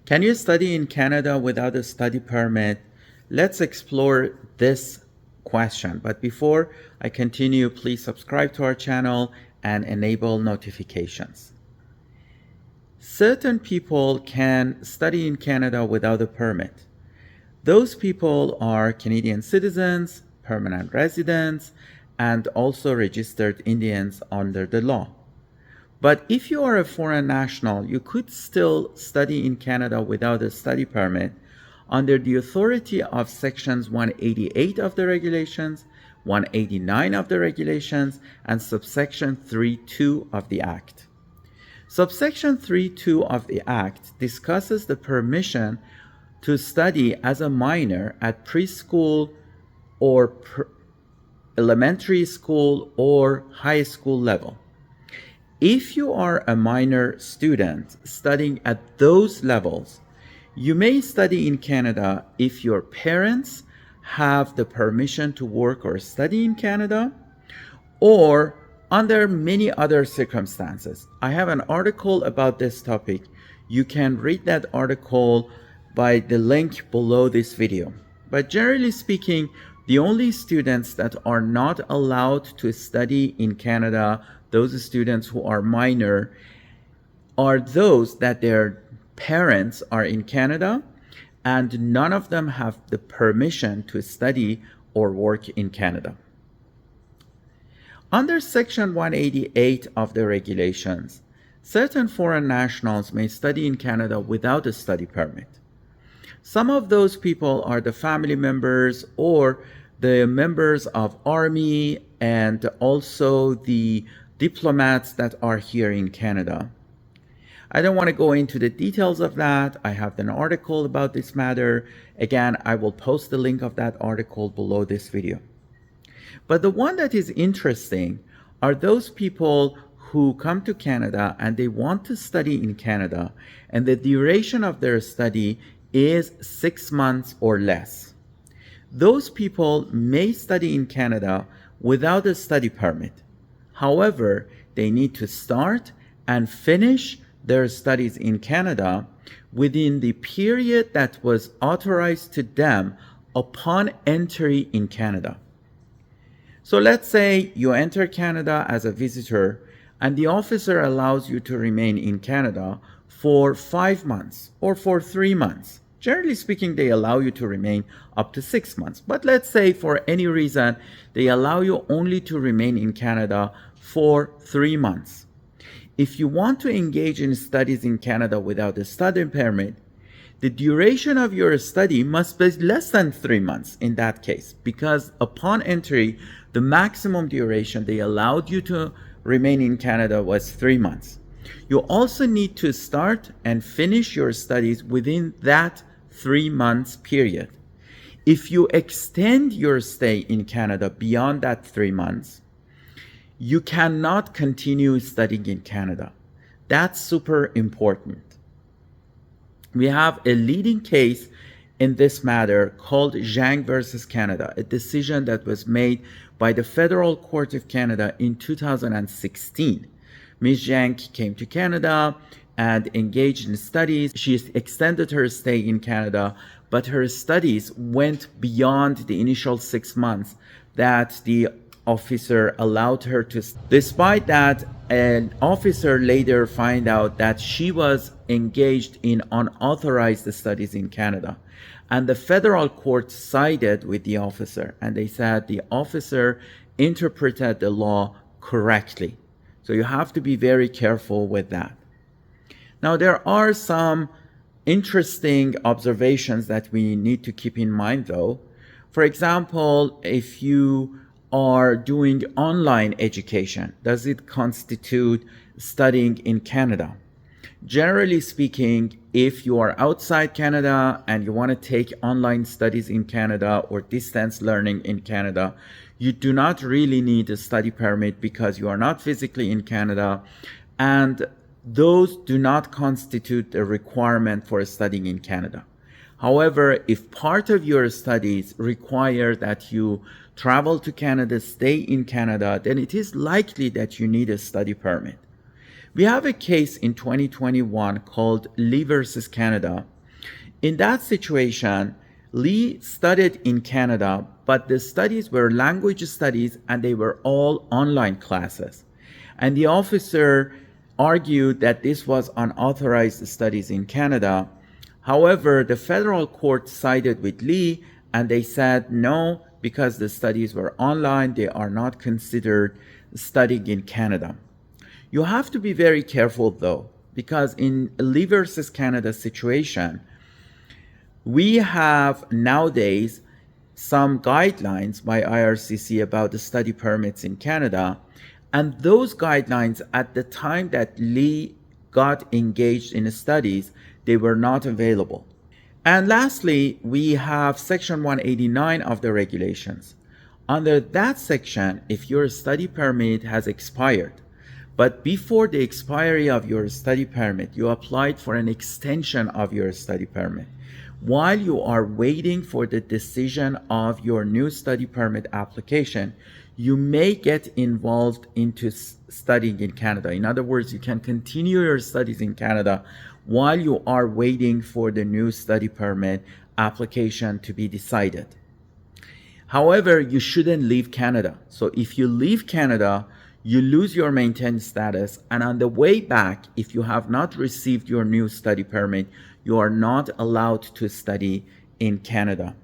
Can you study in Canada without a study permit? Let's explore this question. But before I continue, please subscribe to our channel and enable notifications. Certain people can study in Canada without a permit. Those people are Canadian citizens, permanent residents, and also registered Indians under the law. But if you are a foreign national, you could still study in Canada without a study permit under the authority of sections 188 of the regulations, 189 of the regulations, and subsection 3.2 of the Act. Subsection 3.2 of the Act discusses the permission to study as a minor at preschool or elementary school or high school level. If you are a minor student studying at those levels, you may study in Canada if your parents have the permission to work or study in Canada, or under many other circumstances. I have an article about this topic. You can read that article by the link below this video. But generally speaking, the only students that are not allowed to study in Canada, those students who are minor, are those that their parents are in Canada and none of them have the permission to study or work in Canada. Under Section 188 of the regulations, certain foreign nationals may study in Canada without a study permit. Some of those people are the family members or the members of army and also the diplomats that are here in Canada. I don't want to go into the details of that. I have an article about this matter. Again, I will post the link of that article below this video. But the one that is interesting are those people who come to Canada and they want to study in Canada, and the duration of their study is 6 months or less. Those people may study in Canada without a study permit. However, they need to start and finish their studies in Canada within the period that was authorized to them upon entry in Canada. So let's say you enter Canada as a visitor and the officer allows you to remain in Canada for 5 months or for 3 months. Generally speaking, they allow you to remain up to 6 months. But let's say for any reason, they allow you only to remain in Canada for 3 months. If you want to engage in studies in Canada without a study permit, the duration of your study must be less than 3 months in that case, because upon entry, the maximum duration they allowed you to remain in Canada was 3 months. You also need to start and finish your studies within that 3 months period. If you extend your stay in Canada beyond that 3 months, you cannot continue studying in Canada. That's super important. We have a leading case in this matter called Jang versus Canada, a decision that was made by the Federal Court of Canada in 2016. Ms. Jang came to Canada and engaged in studies. She extended her stay in Canada, but her studies went beyond the initial 6 months that the officer allowed her to. Despite that, an officer later found out that she was engaged in unauthorized studies in Canada. And the federal court sided with the officer, and they said the officer interpreted the law correctly. So you have to be very careful with that. Now, there are some interesting observations that we need to keep in mind, though. For example, if you are doing online education, does it constitute studying in Canada? Generally speaking, if you are outside Canada and you want to take online studies in Canada or distance learning in Canada, you do not really need a study permit because you are not physically in Canada, and those do not constitute a requirement for studying in Canada. However, if part of your studies require that you travel to Canada, stay in Canada, then it is likely that you need a study permit. We have a case in 2021 called Lee versus Canada, In that situation, Lee studied in Canada, but the studies were language studies and they were all online classes. And the officer argued that this was unauthorized studies in Canada. However, the federal court sided with Lee and they said no, because the studies were online, they are not considered studying in Canada. You have to be very careful though, because in Lee versus Canada situation, we have nowadays some guidelines by IRCC about the study permits in Canada, and those guidelines at the time that Lee got engaged in studies, they were not available. And lastly, we have section 189 of the regulations. Under that section, if your study permit has expired, but before the expiry of your study permit, you applied for an extension of your study permit, while you are waiting for the decision of your new study permit application, you may get involved into studying in Canada. In other words, you can continue your studies in Canada while you are waiting for the new study permit application to be decided. However, you shouldn't leave Canada. So if you leave Canada, you lose your maintained status, and on the way back, if you have not received your new study permit, you are not allowed to study in Canada.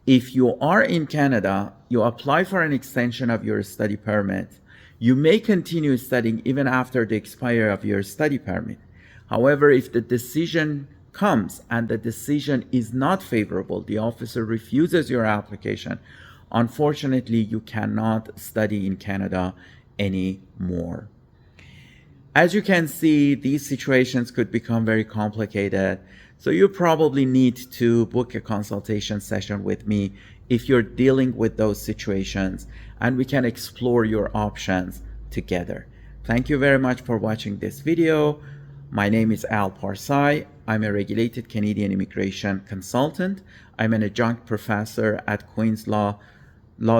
If you are in Canada, you apply for an extension of your study permit. You may continue studying even after the expiry of your study permit. However, if the decision comes and the decision is not favorable, the officer refuses your application, unfortunately, you cannot study in Canada anymore. As you can see, these situations could become very complicated. So you probably need to book a consultation session with me if you're dealing with those situations, and we can explore your options together. Thank you very much for watching this video. My name is Al Parsai. I'm a regulated Canadian immigration consultant. I'm an adjunct professor at Queen's Law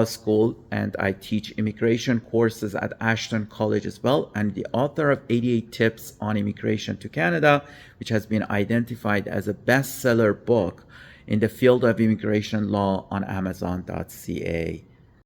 School, and I teach immigration courses at Ashton College as well. I'm the author of 88 Tips on Immigration to Canada, which has been identified as a bestseller book in the field of immigration law on Amazon.ca.